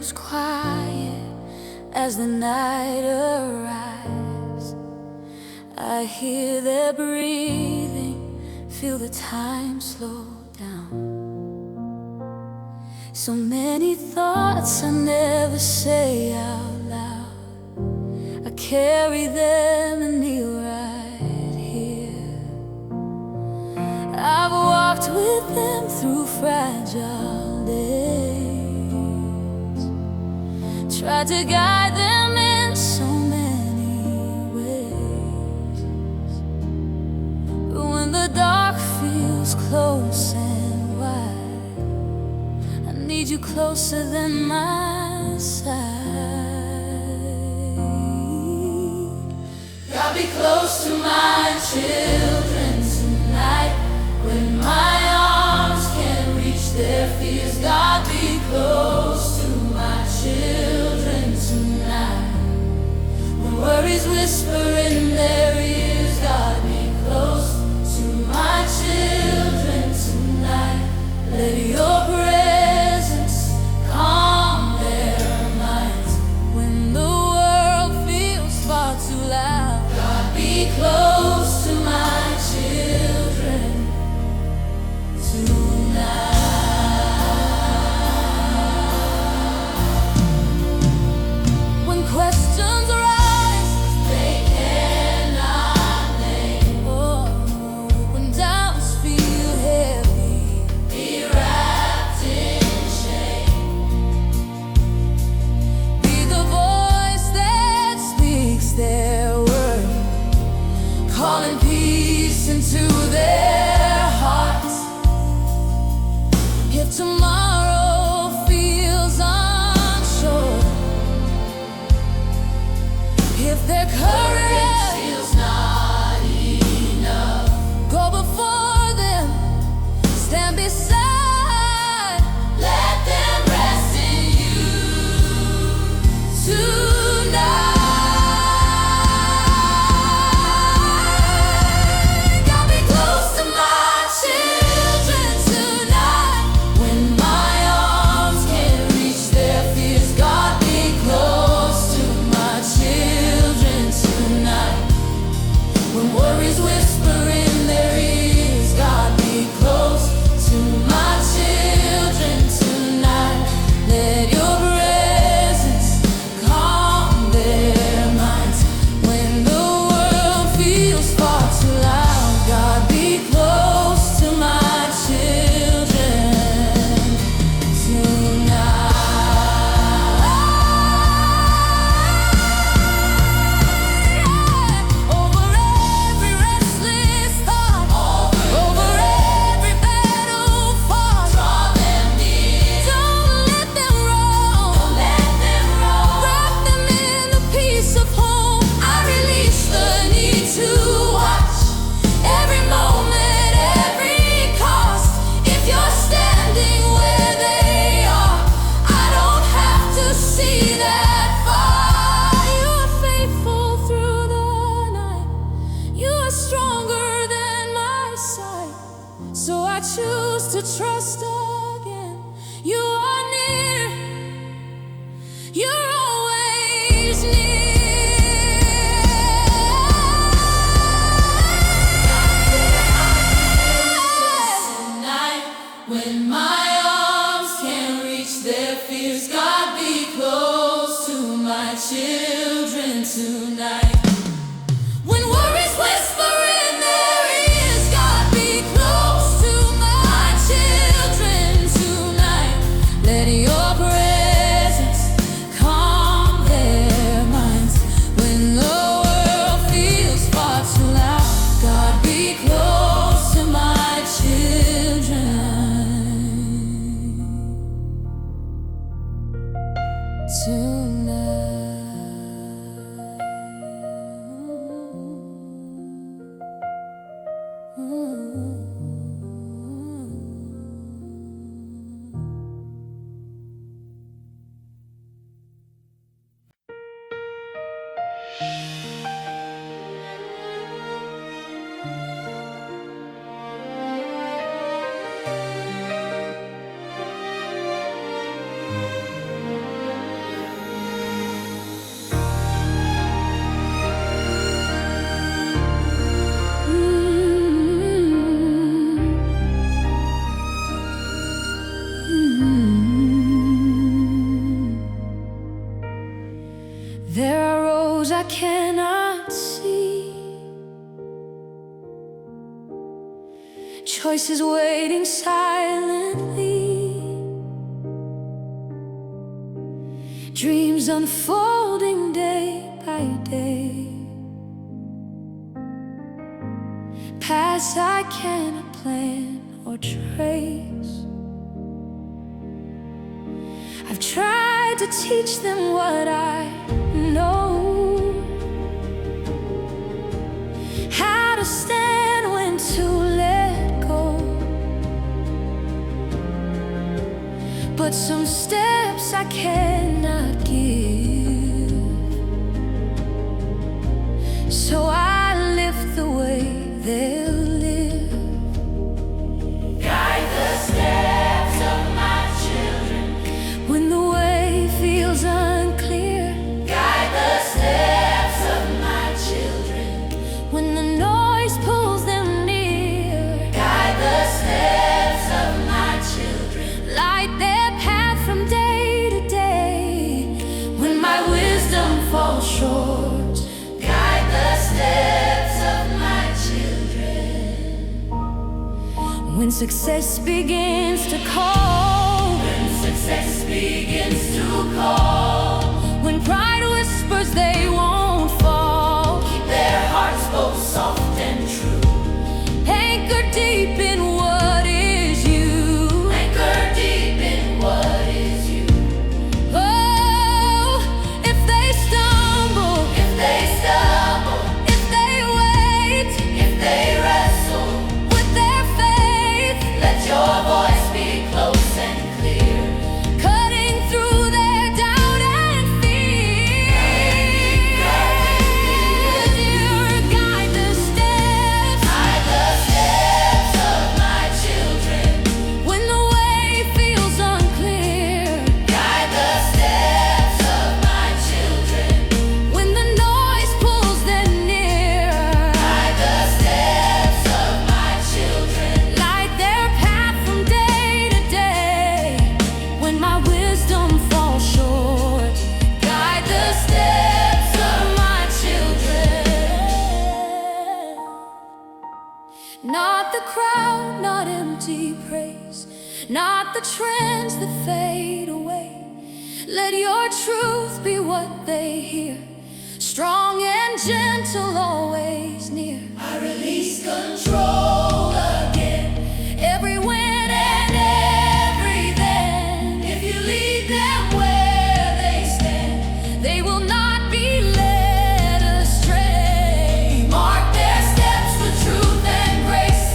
grows quiet as the night arrives. I hear their breathing, feel the time slow down. So many thoughts I never say out loud. I carry them and kneel right here. I've walked with them through fragile days, tried to guide them in so many ways. But when the dark feels close and wide, I need you closer than my side. God, be close to my children tonight. When my arms can't reach their fears, God, be close to my children tonight. When worries whisper in their ears, God, be close to my children tonight. Let your presence calm their minds. When the world feels far too loud, God, be close to my children tonight. When questions arise they cannot name, oh, when doubts feel heavy, be wrapped in shame. Be the voice that speaks their word, calling peace into their hearts. If tomorrow feels unsure, if their courage feels not enough, go before them, stand beside, let them rest in you tonight. God, be close to my children tonight. When my arms can't reach their fears, God, be close to my children tonight. When worries whisper in their ears, God, be close to my children tonight. Let your presence calm their minds. When the world feels far too loud, God, be close to my children tonight. Over every restless thought, over every battle fought, draw them near. Don't let them roam. Wrap them in the peace of home. I release the need to watch every moment, every cost. If you're standing where they are, I don't have to see that far. You are faithful through the night. You are stronger than my sight. So I choose to trust again. You are near. You're always near. When my arms can't reach their fears, God, be close to my children tonight. When worries whisper in their ears, God, be close to my children tonight. Let your presence calm their minds. When the world feels far too loud, God, be close to my children tonight. I cannot see, choices waiting silently, dreams unfolding day by day, paths I cannot plan or trace. I've tried to teach them what I know, how to stand when to let go, but some steps I cannot give, so I lift the way they'll live. Guide the steps of my children when the way feels unclear. Guide the steps of my children when the noise pulls them near. Guide the steps of my children, light their path from day to day when my wisdom falls short. Guide the steps of my children when success begins to call. When success begins to call, when pride whispers they won't fall, keep their hearts both soft and true, anchored deep in what is you. Anchored deep in what is you. Oh, if they stumble, if they wait, if they wrestle with their faith, let your voice be close and clear, cutting through their doubt and fear. Guide the steps of my children when the way feels unclear. Guide the steps of my children when the noise pulls them near. Guide the steps of my children, light their path from day to day when my wisdom falls short. Guide the steps of my children. Not the crowd, not empty praise, not the trends that fade away. Let your truth be what they hear, strong and gentle, always near. I release control again, every win and every then. If you lead them where they stand, they will not be led astray. Mark their steps with truth and grace,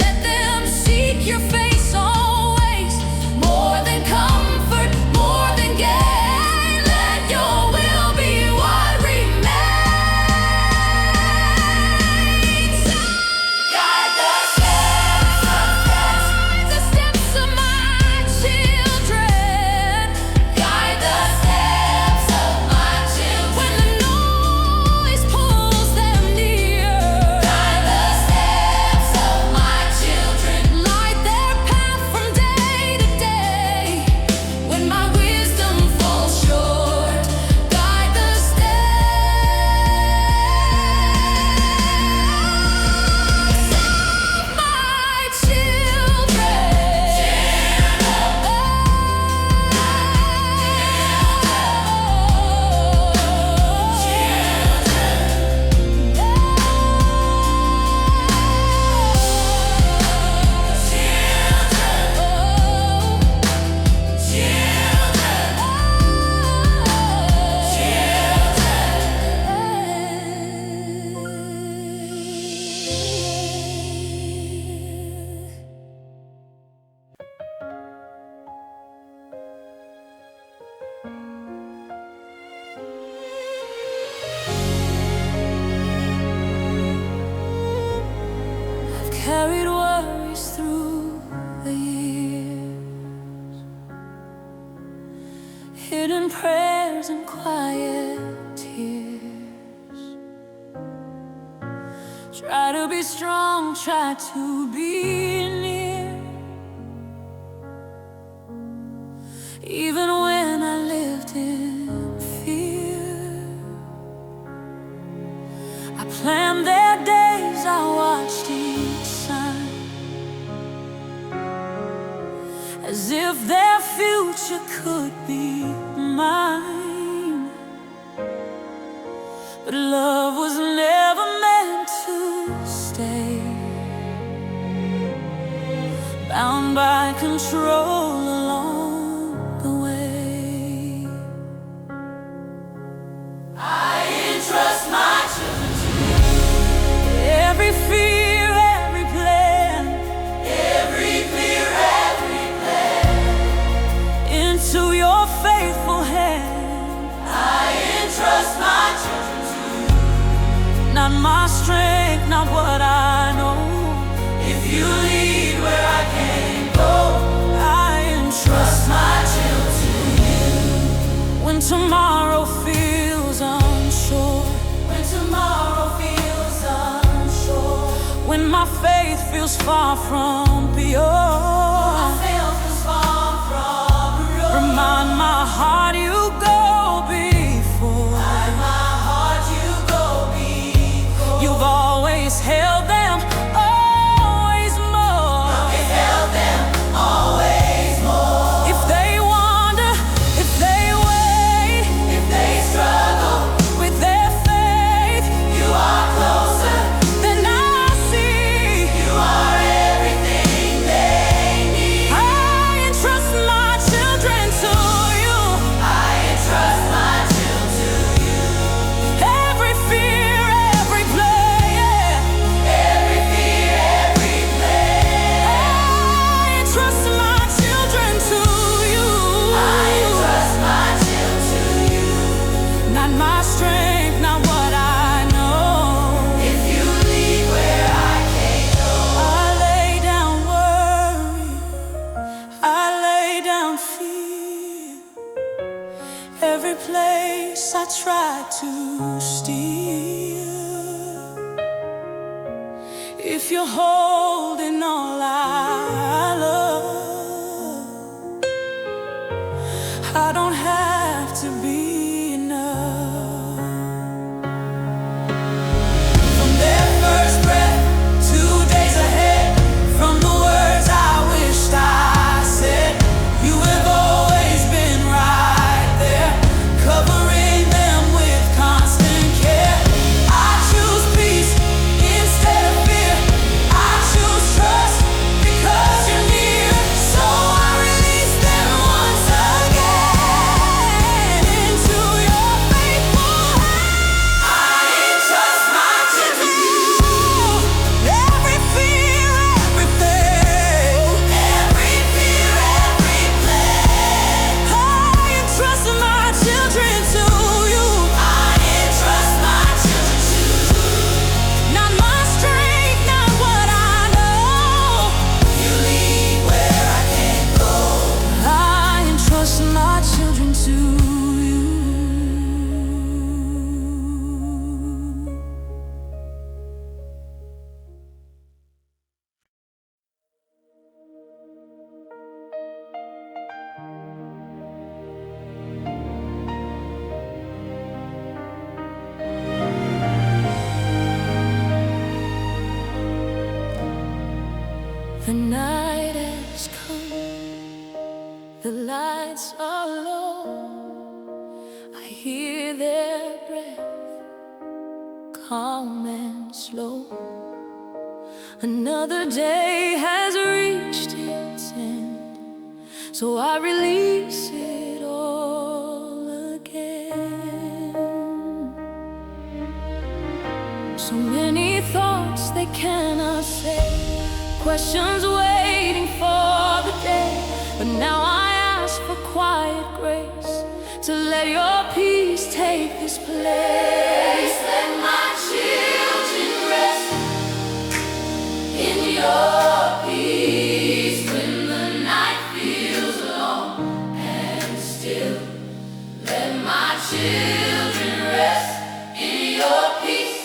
let them seek your face always. More than comfort, more than gain, let your will be what remains. Guide the steps of my children. Guide the steps of my children when the noise pulls them near. Guide the steps of my children, light their path from day to day when my wisdom falls short. Guide the steps of my I've carried worries through the years, hidden prayers and quiet tears. Try to be strong, try to be near, even when I lived in fear. watched each sign, as if their future could be mine. But love was never meant to stay, bound by control along the way. I entrust my children to you. Every fear, every plan, every fear, every plan, into your faithful hand. I entrust my children to you. Not my strength, not what I know. If you lead where I can't go, I entrust my children to you. When tomorrow feels unsure, when tomorrow feels unsure, when my faith feels far from pure, my faith feels far from pure, remind my heart you go before. Remind my heart you go before. You've always held them, always more. You've held them, always more. If they wander, if they wait, if they struggle with their faith, you are closer than I see. You are everything they need. I entrust my children to you. I entrust my children to you. Every fear, every play, every fear, every play. I entrust my children to you. I entrust my children to you. Not my strength, not what I know. If you lead where I can't go, I lay down worry, I lay down fear. Every place I tried to steal, if you're holding all I love, I don't have to be enough. From their first breath, 2 days ahead, from the words I wished I said, you have always been right there, covering them with constant care. I choose peace instead of fear. I choose trust because you're near. So I release them once again into your faithful hand. I entrust my children to you. Every fear, every faith, every fear, every plan. I entrust my children to you. I entrust my children to you. Not my strength, not what I know. You lead where I can't go. I entrust my children to you. The night has come, the lights are low. I hear their breath, calm and slow. Another day has reached its end, so I release it all again. So many thoughts they cannot say, questions waiting for the day. But now I ask for quiet grace to let your peace take this place. Let my children rest in your peace when the night feels long and still. Let my children rest in your peace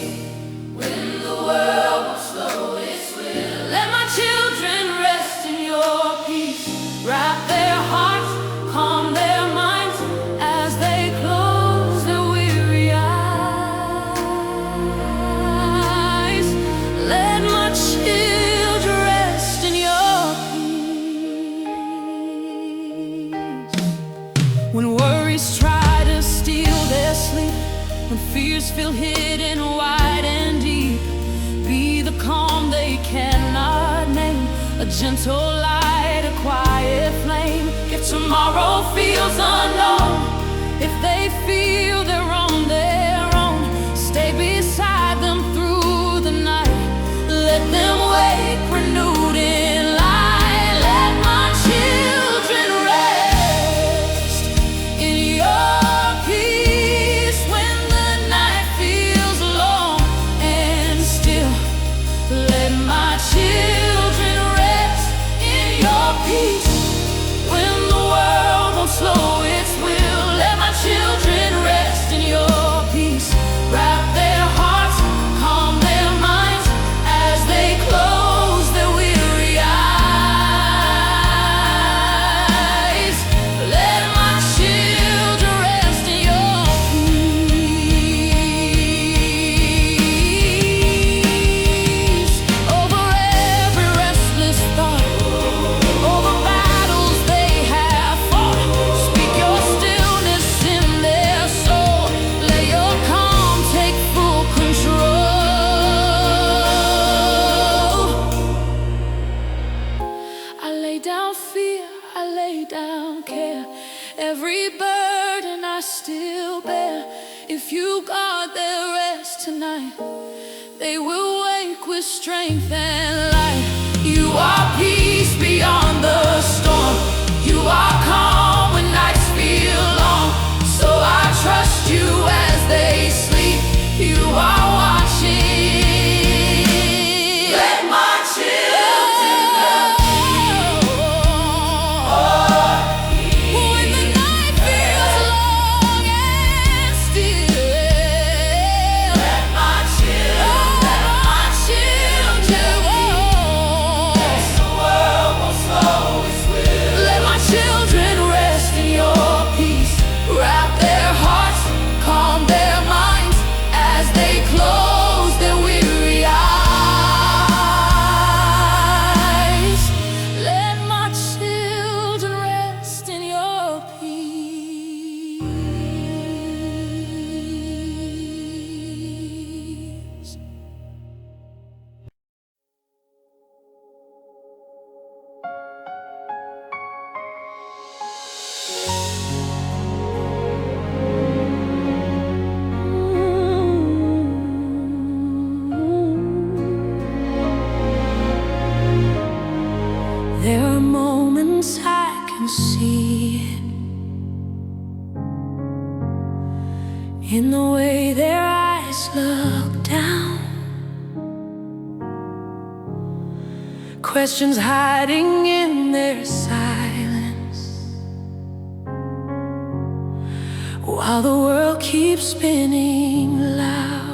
when the world will slow its will. Let my children rest in your peace. Wrap their hearts, calm their minds as they close their weary eyes. Let Worries try to steal their sleep, when fears feel hidden wide and deep. Be the calm they cannot name, a gentle light, a quiet flame. If tomorrow feels unknown, if they feel they're on their own, stay beside them through the night. Let them wake renewed in light. Let my children rest in your peace when the night feels long and still. Let my children rest in your peace when the world won't slow its will. Let my children rest in your peace. Wrap their hearts, calm their minds as they close their weary eyes. Let my children rest in your peace. Over every restless thought, over battles they have fought, speak your stillness in their soul. Let your calm take full control. I lay down fear, I lay down care, every burden I still bear. If you guard their rest tonight, they will wake with strength and light. You are peace beyond the storm. You are calm when nights feel long. So I trust you as they sleep. You are watching. Let my children when the night feels long and still. Let my children rest. The world won't slow its will. Let my children rest in your peace. Wrap their hearts, calm their minds as they close their weary eyes. Let my children rest in your peace. There are moments I can see it in the way their eyes look down, questions hiding in their silence, while the world keeps spinning loud.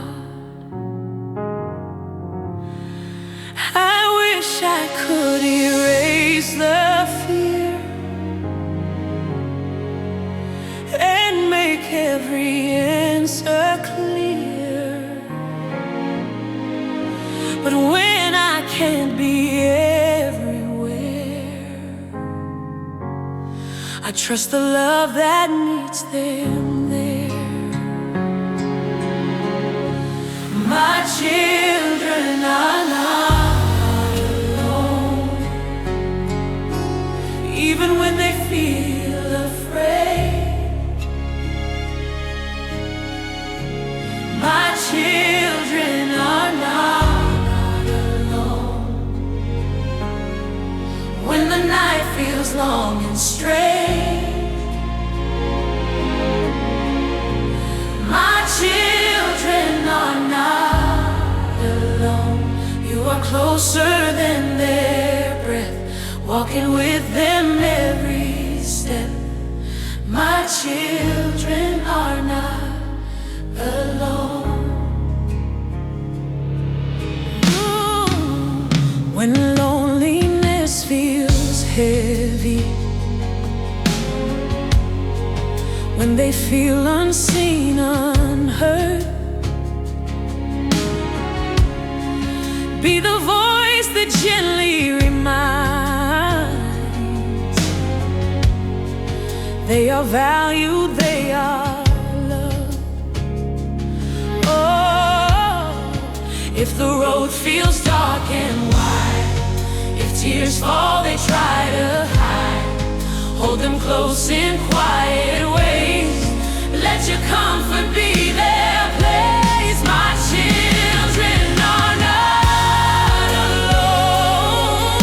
I wish I could erase the fear and make every answer clear. But when I can't be everywhere, I trust the love that meets them there. My children are not alone, even when they feel afraid. My children are not alone when the night feels long and straight. My children are not alone. You are closer than their breath, walking with them every step. My children are not alone. When loneliness feels heavy, when they feel unseen, unheard, be the voice that gently reminds they are valued, they tears fall, they try to hide. Hold them close in quiet ways. Let your comfort be their place. My children are not alone,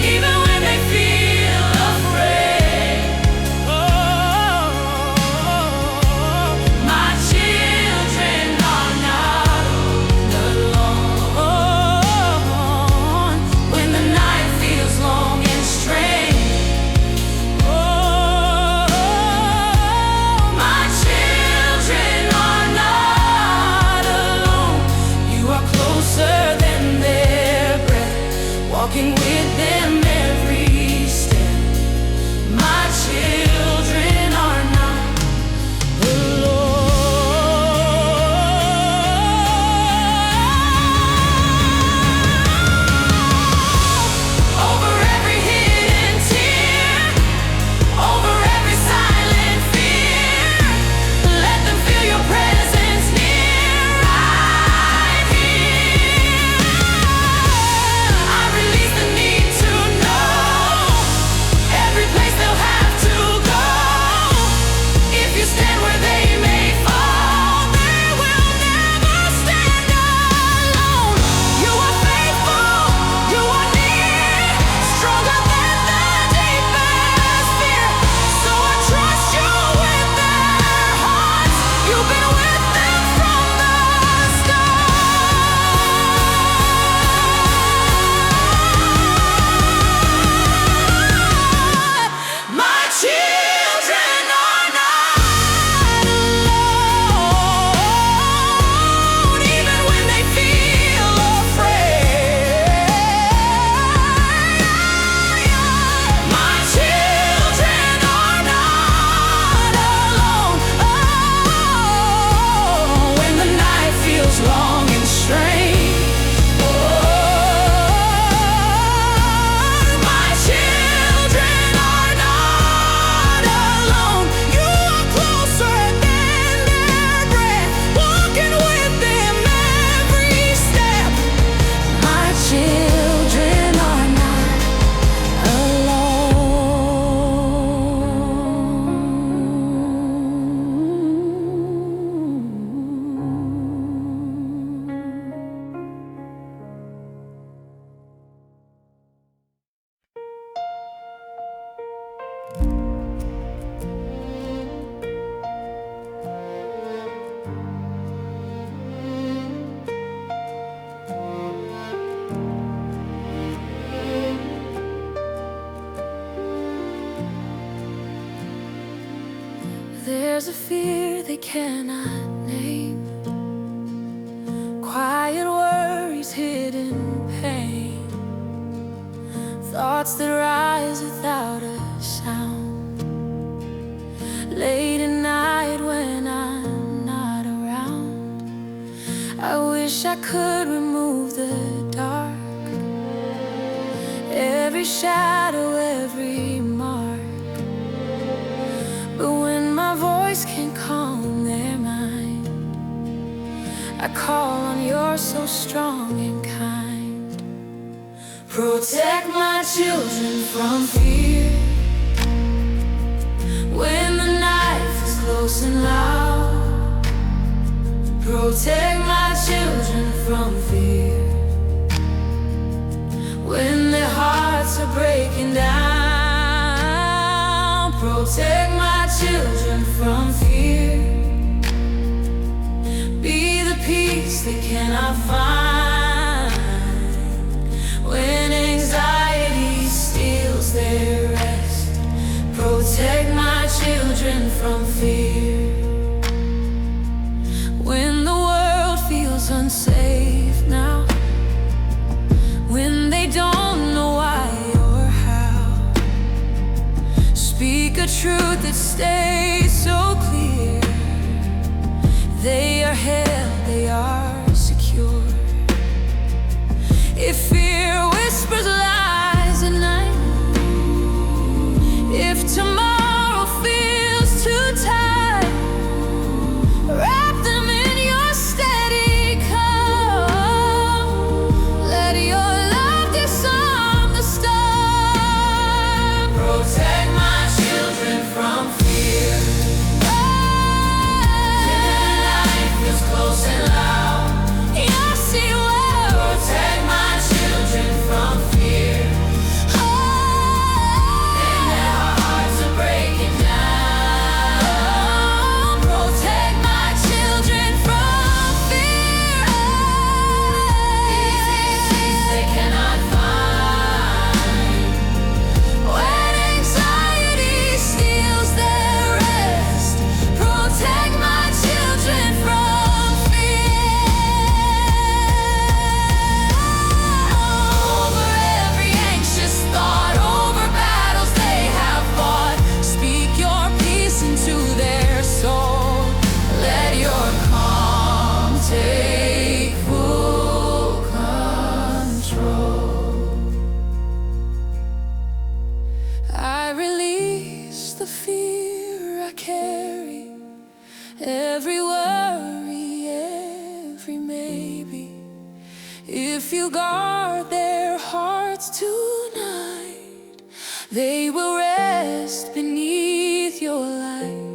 even when they feel afraid. Oh, my children are not alone, when the night feels long and strange. Walking with them every step. My children are not alone. Over every hidden tear, over every silent fear, let them feel your presence near, right here. Release the need to know every place they'll have to go. If you stand where they may fall, they will never stand alone. You are faithful, you are near, stronger than the deepest fear. So I trust you with their hearts. You've been with them from the start. My children are not alone, even when they feel afraid. My children are not alone, when the night feels long and strange. My children are not alone. You are closer than their breath, walking with them every step. My children are not There's a fear they cannot name, quiet worries, hidden pain, thoughts that rise without a sound, late at night when I'm not around. I wish I could remove the dark, every shadow, every mark. But when my voice can't calm their mind, I call on your so strong and kind. Protect my children from fear, when the knife is close and loud. Protect my children from fear, when their hearts are breaking down. Protect my children from fear, be the peace they cannot find, when anxiety steals their rest. Protect my children from fear, when the world feels unsafe now, when they don't know why or how. Speak a truth that stays so clear. They are held, they are secure. If fear whispers lies at night, if tomorrow feels too tight, wrap them in your steady calm. Let your love disarm every worry, every maybe. If you guard their hearts tonight, they will rest beneath your light.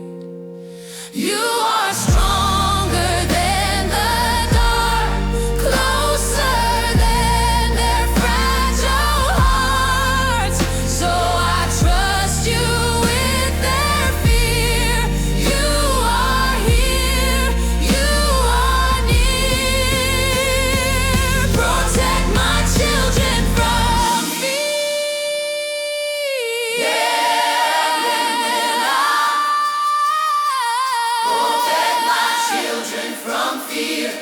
You are stronger than the dark, closer than their fragile hearts. So I trust you with their fear. You are here, you are near. Protect my children from fear. Protect my children from fear.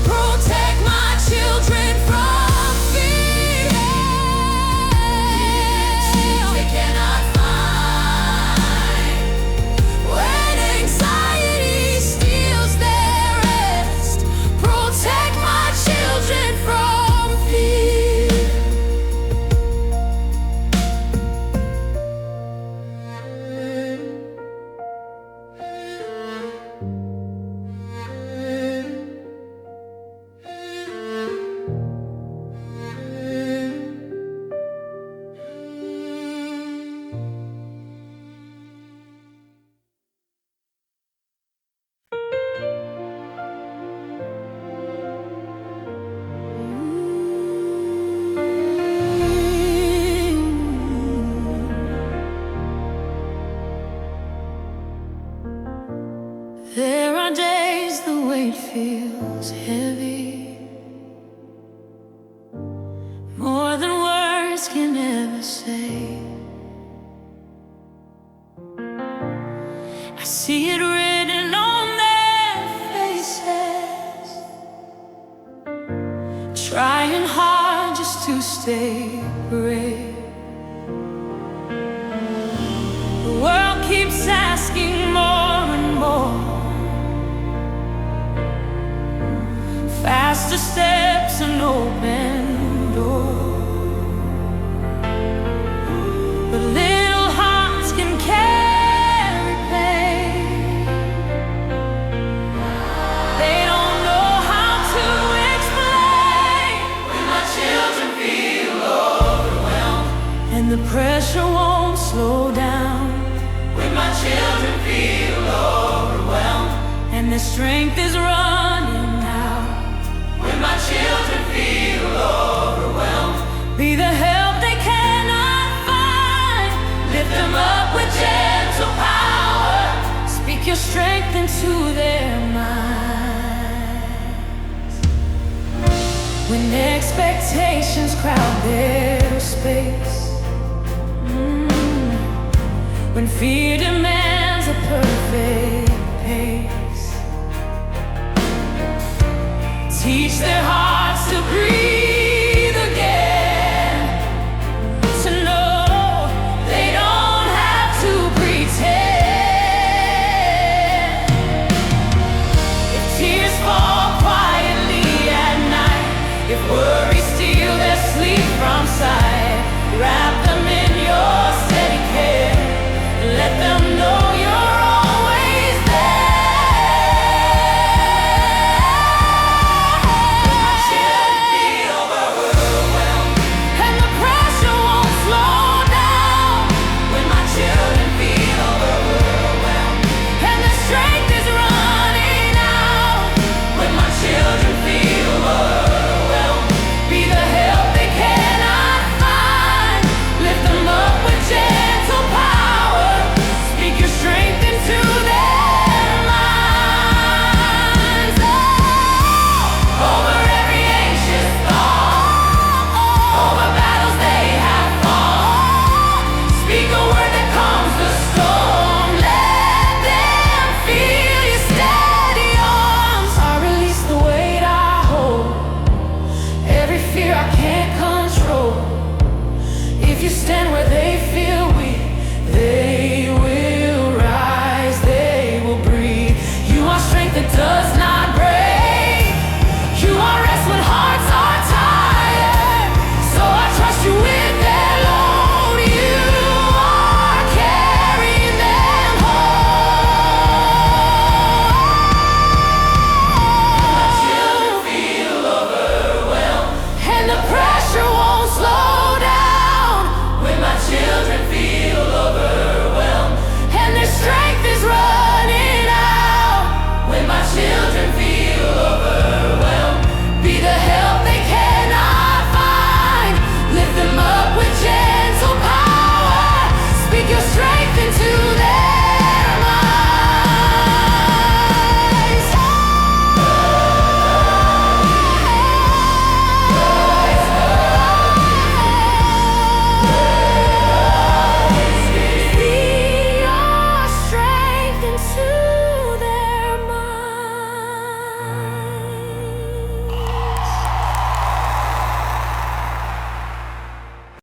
Protect my children from fear. They cannot find when anxiety steals their rest. Protect my children from fear. There are days the weight feels heavy, more than words can ever say. I see it written on their faces, trying hard just to stay brave. The world keeps asking more and more, faster steps and open doors. But little hearts can carry pain. They don't know how to explain. When my children feel overwhelmed and the pressure won't slow down. When my children feel overwhelmed and their strength is running out. When my children feel overwhelmed, be the help they cannot find. Lift them up with gentle power. Speak your strength into their minds. When expectations crowd their space, when fear